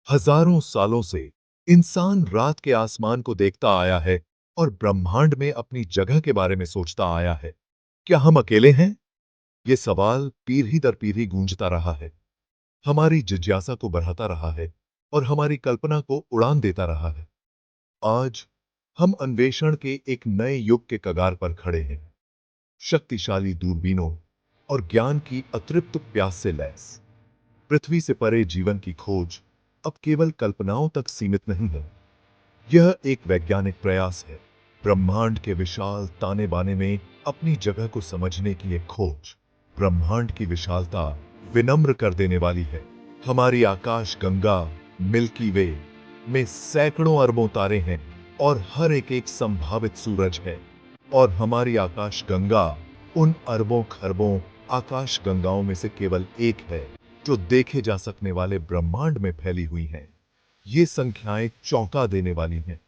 हजारों सालों से इंसान रात के आसमान को देखता आया है और ब्रह्मांड में अपनी जगह के बारे में सोचता आया है। क्या हम अकेले हैं? ये सवाल पीढ़ी दर पीढ़ी गूंजता रहा है, हमारी जिज्ञासा को बढ़ाता रहा है और हमारी कल्पना को उड़ान देता रहा है। आज हम अन्वेषण के एक नए युग के कगार पर खड़े हैं, शक्तिशाली दूरबीनों और ज्ञान की अतृप्त प्यास से लैस। पृथ्वी से परे जीवन की खोज अब केवल कल्पनाओं तक सीमित नहीं है, यह एक वैज्ञानिक प्रयास है। ब्रह्मांड के विशाल ताने बाने में अपनी जगह को समझने की एक खोज। ब्रह्मांड की विशालता विनम्र कर देने वाली है। हमारी आकाश गंगा मिल्की वे में सैकड़ों अरबों तारे हैं और हर एक संभावित सूरज है। और हमारी आकाश गंगा उन अरबों खरबों आकाश गंगाओं में से केवल एक है जो देखे जा सकने वाले ब्रह्मांड में फैली हुई हैं। ये संख्याएं चौंका देने वाली हैं,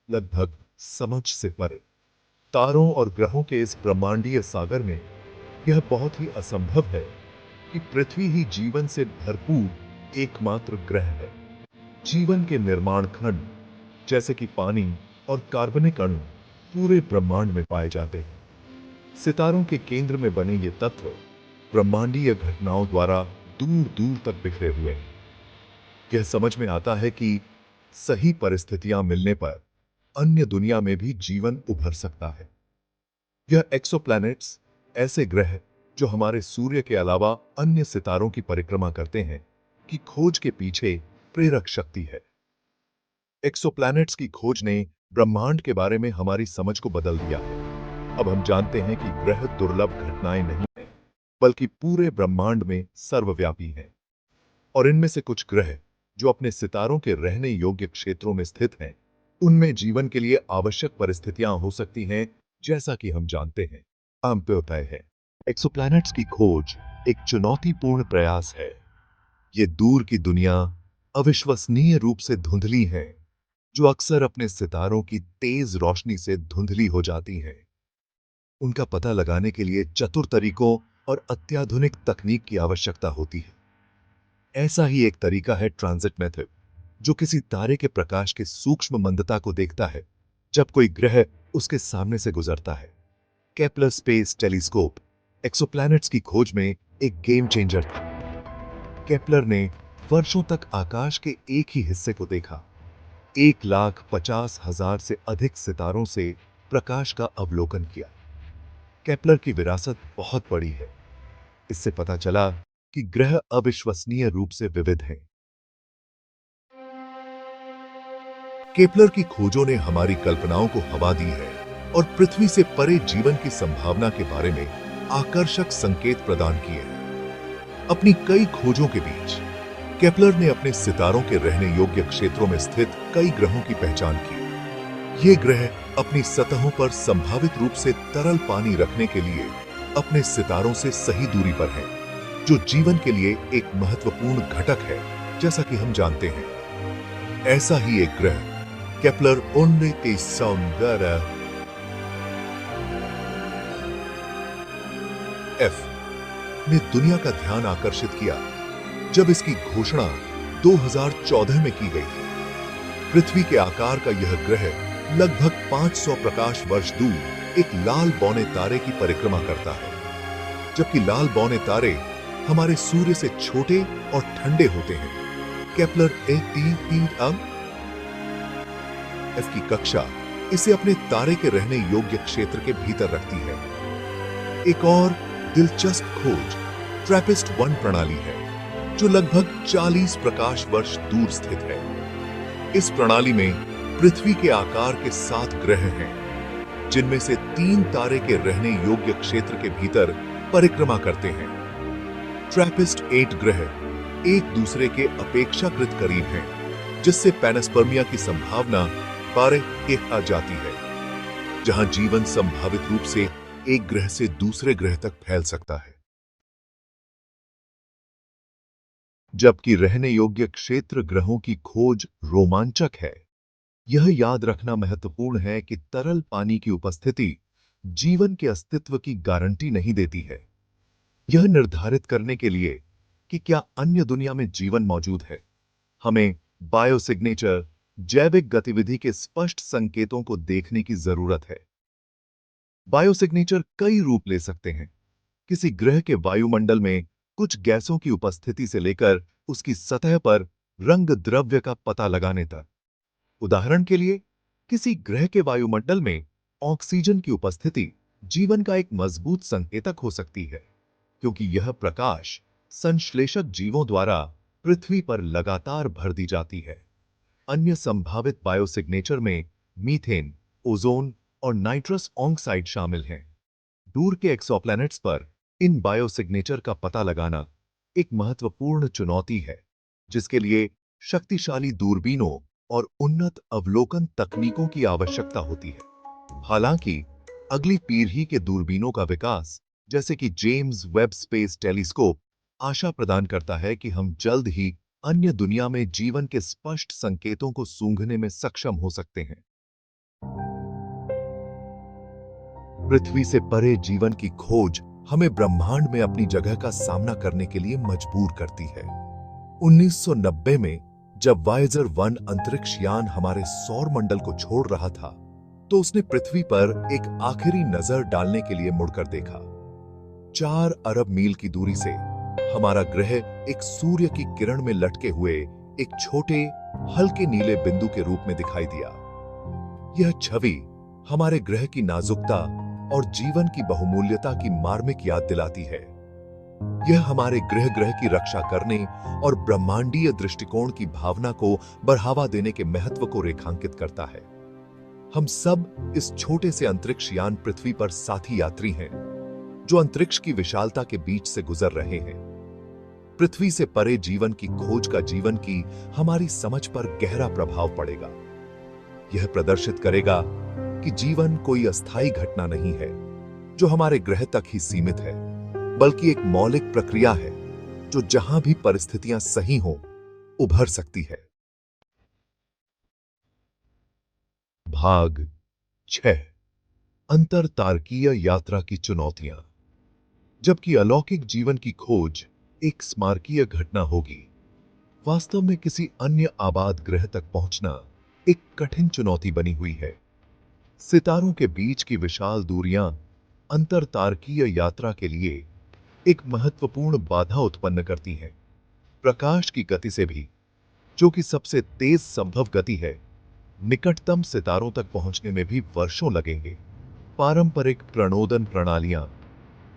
लगभग समझ से परे। तारों और ग्रहों के इस ब्रह्मांडीय सागर में यह बहुत ही असंभव है कि पृथ्वी ही जीवन से भरपूर एकमात्र ग्रह है। जीवन के निर्माण खंड जैसे कि पानी और कार्बनिक अणु पूरे ब्रह्मांड में पाए जाते हैं। सितारों के केंद्र में बने ये तत्व ब्रह्मांडीय घटनाओं द्वारा दूर दूर तक बिखरे हुए हैं। यह समझ में आता है कि सही परिस्थितियां मिलने पर अन्य दुनिया में भी जीवन उभर सकता है। यह एक्सोप्लैनेट्स, ऐसे ग्रह जो हमारे सूर्य के अलावा अन्य सितारों की परिक्रमा करते हैं, की खोज के पीछे प्रेरक शक्ति है। एक्सोप्लैनेट्स की खोज ने ब्रह्मांड के बारे में हमारी समझ को बदल दिया है। अब हम जानते हैं कि ग्रह दुर्लभ घटनाएं नहीं हैं, बल्कि पूरे ब्रह्मांड में सर्वव्यापी हैं। और इनमें से कुछ ग्रह जो अपने सितारों के रहने योग्य क्षेत्रों में स्थित हैं, उनमें जीवन के लिए आवश्यक परिस्थितियां हो सकती हैं, जैसा कि हम जानते हैं। तय है, एक्सोप्लैनेट्स की खोज एक चुनौतीपूर्ण प्रयास है। ये दूर की दुनिया अविश्वसनीय रूप से धुंधली है, जो अक्सर अपने सितारों की तेज रोशनी से धुंधली हो जाती हैं। उनका पता लगाने के लिए चतुर तरीकों और अत्याधुनिक तकनीक की आवश्यकता होती है। ऐसा ही एक तरीका है ट्रांजिट मेथड, जो किसी तारे के प्रकाश के सूक्ष्म मंदता को देखता है जब कोई ग्रह उसके सामने से गुजरता है। केपलर स्पेस टेलीस्कोप एक्सोप्लैनेट्स की खोज में एक गेम चेंजर था। केपलर ने वर्षों तक आकाश के एक ही हिस्से को देखा, 1,50,000 से अधिक सितारों से प्रकाश का अवलोकन किया। केपलर की विरासत बहुत बड़ी है। इससे पता चला कि ग्रह अविश्वसनीय रूप से विविध हैं। केपलर की खोजों ने हमारी कल्पनाओं को हवा दी है और पृथ्वी से परे जीवन की संभावना के बारे में आकर्षक संकेत प्रदान किए हैं। अपनी कई खोजों के बीच केपलर ने अपने सितारों के रहने योग्य क्षेत्रों में स्थित कई ग्रहों की पहचान की। ये ग्रह अपनी सतहों पर संभावित रूप से तरल पानी रखने के लिए अपने सितारों से सही दूरी पर हैं, जो जीवन के लिए एक महत्वपूर्ण घटक है, जैसा कि हम जानते हैं। ऐसा ही एक ग्रह केपलर 11 एफ ने दुनिया का ध्यान आकर्षित किया जब इसकी घोषणा 2014 में की गई थी। पृथ्वी के आकार का यह ग्रह लगभग 500 प्रकाश वर्ष दूर एक लाल बौने तारे की परिक्रमा करता है। जबकि लाल बौने तारे हमारे सूर्य से छोटे और ठंडे होते हैं, केपलर 13 एफ की कक्षा इसे अपने तारे के रहने योग्य क्षेत्र के भीतर रखती है। एक और दिलचस्प खोज ट्रैपिस्ट 1 प्रणाली है, जो लगभग 40 प्रकाश वर्ष दूर स्थित है। इस प्रणाली में पृथ्वी के आकार के 7 ग्रह हैं, जिनमें से 3 तारे के रहने योग्य क्षेत्र के भीतर परिक्रमा करते हैं। ट्रैपिस्ट 8 ग्रह एक दूसरे के अपेक्षाकृत करीब हैं, जिससे पैनस्पर्मिया की संभावना 12 आ जाती है, जहां जीवन संभावित रूप से एक ग्रह से दूसरे ग्रह तक फैल सकता है। जबकि रहने योग्य क्षेत्र ग्रहों की खोज रोमांचक है, यह याद रखना महत्वपूर्ण है कि तरल पानी की उपस्थिति जीवन के अस्तित्व की गारंटी नहीं देती है। यह निर्धारित करने के लिए कि क्या अन्य दुनिया में जीवन मौजूद है, हमें बायोसिग्नेचर जैविक गतिविधि के स्पष्ट संकेतों को देखने की जरूरत है। बायोसिग्नेचर कई रूप ले सकते हैं। किसी ग्रह के वायुमंडल में कुछ गैसों की उपस्थिति से लेकर उसकी सतह पर रंग द्रव्य का पता लगाने तक। उदाहरण के लिए, किसी ग्रह के वायुमंडल में ऑक्सीजन की उपस्थिति जीवन का एक मजबूत संकेतक हो सकती है, क्योंकि यह प्रकाश संश्लेषक जीवों द्वारा पृथ्वी पर लगातार भर दी जाती है। अन्य संभावित बायोसिग्नेचर में मीथेन, ओजोन और नाइट्रस ऑक्साइड शामिल हैं। दूर के एक्सोप्लैनेट्स पर इन बायोसिग्नेचर का पता लगाना एक महत्वपूर्ण चुनौती है, जिसके लिए शक्तिशाली दूरबीनों और उन्नत अवलोकन तकनीकों की आवश्यकता होती है। हालांकि अगली पीढ़ी के दूरबीनों का विकास, जैसे कि जेम्स वेब स्पेस टेलीस्कोप, आशा प्रदान करता है कि हम जल्द ही अन्य दुनिया में जीवन के स्पष्ट संकेतों को सूंघने में सक्षम हो सकते हैं। पृथ्वी से परे जीवन की खोज हमें ब्रह्मांड में अपनी जगह का सामना करने के लिए मजबूर करती है। 1990 में जब वायेजर 1 अंतरिक्ष यान हमारे सौर मंडल को छोड़ रहा था, तो उसने पृथ्वी पर एक आखिरी नजर डालने के लिए मुड़कर देखा। 4 अरब मील की दूरी से हमारा ग्रह एक सूर्य की किरण में लटके हुए एक छोटे हल्के नीले बिंदु के रूप में दिखाई दिया। यह छवि हमारे ग्रह की नाजुकता और जीवन की बहुमूल्यता की मार्मिक याद दिलाती है। यह हमारे ग्रह की रक्षा करने और ब्रह्मांडीय दृष्टिकोण की भावना को बढ़ावा देने के महत्व को रेखांकित करता है। हम सब इस छोटे से अंतरिक्ष यान पृथ्वी पर साथी यात्री हैं, जो अंतरिक्ष की विशालता के बीच से गुजर रहे हैं। पृथ्वी से परे जीवन की खोज का जीवन की हमारी समझ पर गहरा प्रभाव पड़ेगा। यह प्रदर्शित करेगा कि जीवन कोई अस्थायी घटना नहीं है जो हमारे ग्रह तक ही सीमित है, बल्कि एक मौलिक प्रक्रिया है जो जहां भी परिस्थितियां सही हों, उभर सकती है। भाग 6, अंतरतारकीय यात्रा की चुनौतियां। जबकि अलौकिक जीवन की खोज एक स्मारकीय घटना होगी, वास्तव में किसी अन्य आबाद ग्रह तक पहुंचना एक कठिन चुनौती बनी हुई है। सितारों के बीच की विशाल दूरियां अंतरतारकीय यात्रा के लिए एक महत्वपूर्ण बाधा उत्पन्न करती हैं। प्रकाश की गति से भी, जो कि सबसे तेज संभव गति है, निकटतम सितारों तक पहुंचने में भी वर्षों लगेंगे। पारंपरिक प्रणोदन प्रणालियां,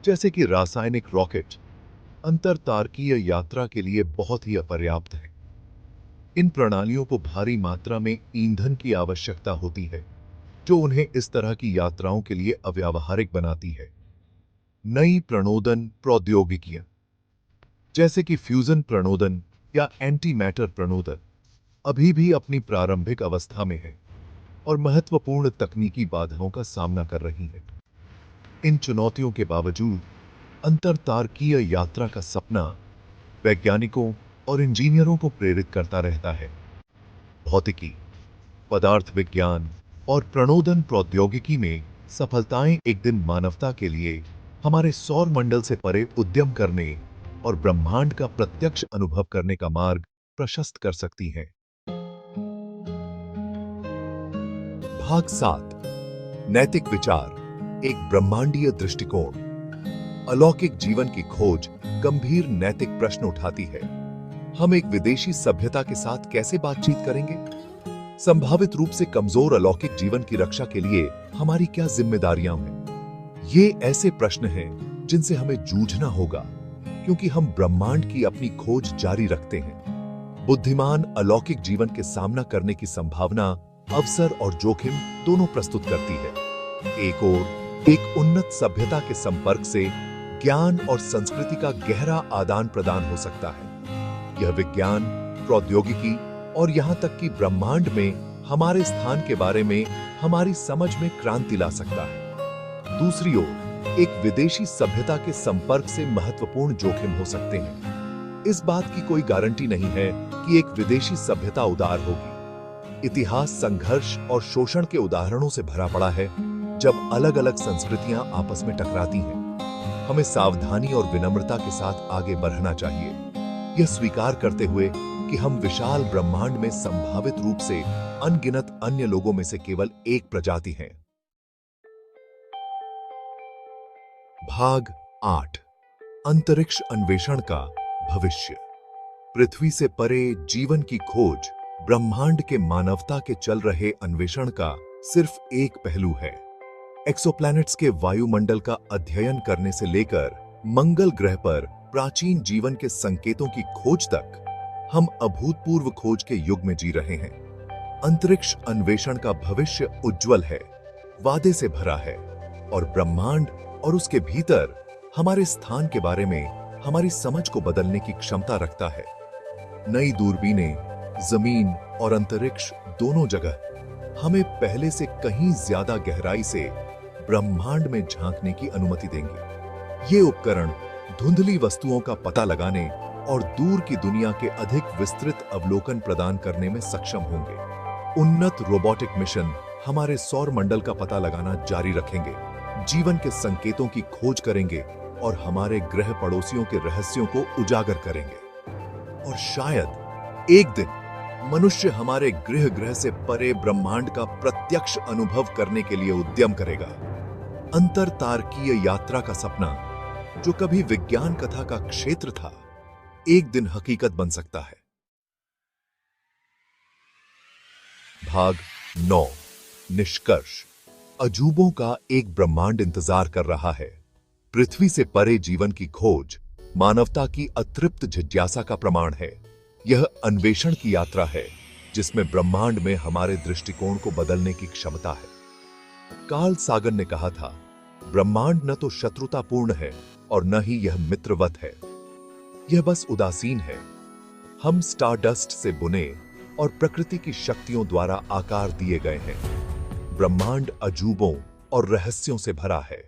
जैसे कि रासायनिक रॉकेट, अंतरतारकीय यात्रा के लिए बहुत ही अपर्याप्त है। इन प्रणालियों को भारी मात्रा में ईंधन की आवश्यकता होती है, जो उन्हें इस तरह की यात्राओं के लिए अव्यावहारिक बनाती है। नई प्रणोदन प्रौद्योगिकियां, जैसे कि फ्यूजन प्रणोदन या एंटी मैटर प्रणोदन, अभी भी अपनी प्रारंभिक अवस्था में है और महत्वपूर्ण तकनीकी बाधाओं का सामना कर रही है। इन चुनौतियों के बावजूद अंतरतारकीय यात्रा का सपना वैज्ञानिकों और इंजीनियरों को प्रेरित करता रहता है। भौतिकी, पदार्थ विज्ञान और प्रणोदन प्रौद्योगिकी में सफलताएं एक दिन मानवता के लिए हमारे सौर मंडल से परे उद्यम करने और ब्रह्मांड का प्रत्यक्ष अनुभव करने का मार्ग प्रशस्त कर सकती हैं। भाग 7, नैतिक विचार, एक ब्रह्मांडीय दृष्टिकोण। अलौकिक जीवन की खोज गंभीर नैतिक प्रश्न उठाती है। हम एक विदेशी सभ्यता के साथ कैसे बातचीत करेंगे? संभावित रूप से कमजोर अलौकिक जीवन की रक्षा के लिए हमारी क्या जिम्मेदारियां हैं? ये ऐसे प्रश्न हैं जिनसे हमें जूझना होगा, क्योंकि हम ब्रह्मांड की अपनी खोज जारी रखते हैं। बुद्धिमान अलौकिक जीवन के सामना करने की संभावना अवसर और जोखिम दोनों प्रस्तुत करती है। एक ओर एक उन्नत सभ्यता के संपर्क से ज्ञान और संस्कृति का गहरा आदान प्रदान हो सकता है। यह विज्ञान, प्रौद्योगिकी और यहां तक कि ब्रह्मांड में हमारे स्थान के बारे में हमारी समझ में क्रांति ला सकता है। दूसरी ओर एक विदेशी सभ्यता के संपर्क से महत्वपूर्ण जोखिम हो सकते हैं। इस बात की कोई गारंटी नहीं है कि एक विदेशी सभ्यता उदार होगी। इतिहास संघर्ष और शोषण के उदाहरणों से भरा पड़ा है, जब अलग अलग संस्कृतियां आपस में टकराती हैं। हमें सावधानी और विनम्रता के साथ आगे बढ़ना चाहिए, यह स्वीकार करते हुए कि हम विशाल ब्रह्मांड में संभावित रूप से अनगिनत अन्य लोगों में से केवल एक प्रजाति हैं। भाग 8 अंतरिक्ष अन्वेषण का भविष्य। पृथ्वी से परे जीवन की खोज ब्रह्मांड के मानवता के चल रहे अन्वेषण का सिर्फ एक पहलू है। एक्सोप्लैनेट्स के वायुमंडल का अध्ययन करने से लेकर मंगल ग्रह पर प्राचीन जीवन के संकेतों की खोज तक हम अभूतपूर्व खोज के युग में जी रहे हैं। अंतरिक्ष अन्वेषण का भविष्य उज्जवल है, वादे से भरा है और ब्रह्मांड और उसके भीतर हमारे स्थान के बारे में हमारी समझ को बदलने की क्षमता रखता है। नई दूरबीनें जमीन और अंतरिक्ष दोनों जगह हमें पहले से कहीं ज्यादा गहराई से ब्रह्मांड में झांकने की अनुमति देंगे। ये उपकरण धुंधली वस्तुओं का पता लगाने और दूर की दुनिया के अधिक विस्तृत अवलोकन प्रदान करने में सक्षम होंगे। उन्नत रोबोटिक मिशन हमारे सौर मंडल का पता लगाना जारी रखेंगे, जीवन के संकेतों की खोज करेंगे और हमारे ग्रह पड़ोसियों के रहस्यों को उजागर करेंगे। और शायद एक दिन मनुष्य हमारे ग्रह से परे ब्रह्मांड का प्रत्यक्ष अनुभव करने के लिए उद्यम करेगा। अंतरतारकीय यात्रा का सपना, जो कभी विज्ञान कथा का क्षेत्र था, एक दिन हकीकत बन सकता है। भाग 9 निष्कर्ष। अजूबों का एक ब्रह्मांड इंतजार कर रहा है। पृथ्वी से परे जीवन की खोज मानवता की अतृप्त जिज्ञासा का प्रमाण है। यह अन्वेषण की यात्रा है जिसमें ब्रह्मांड में हमारे दृष्टिकोण को बदलने की क्षमता है। कार्ल सागन ने कहा था, ब्रह्मांड न तो शत्रुतापूर्ण है और न ही यह मित्रवत है, यह बस उदासीन है। हम स्टारडस्ट से बुने और प्रकृति की शक्तियों द्वारा आकार दिए गए हैं। ब्रह्मांड अजूबों और रहस्यों से भरा है।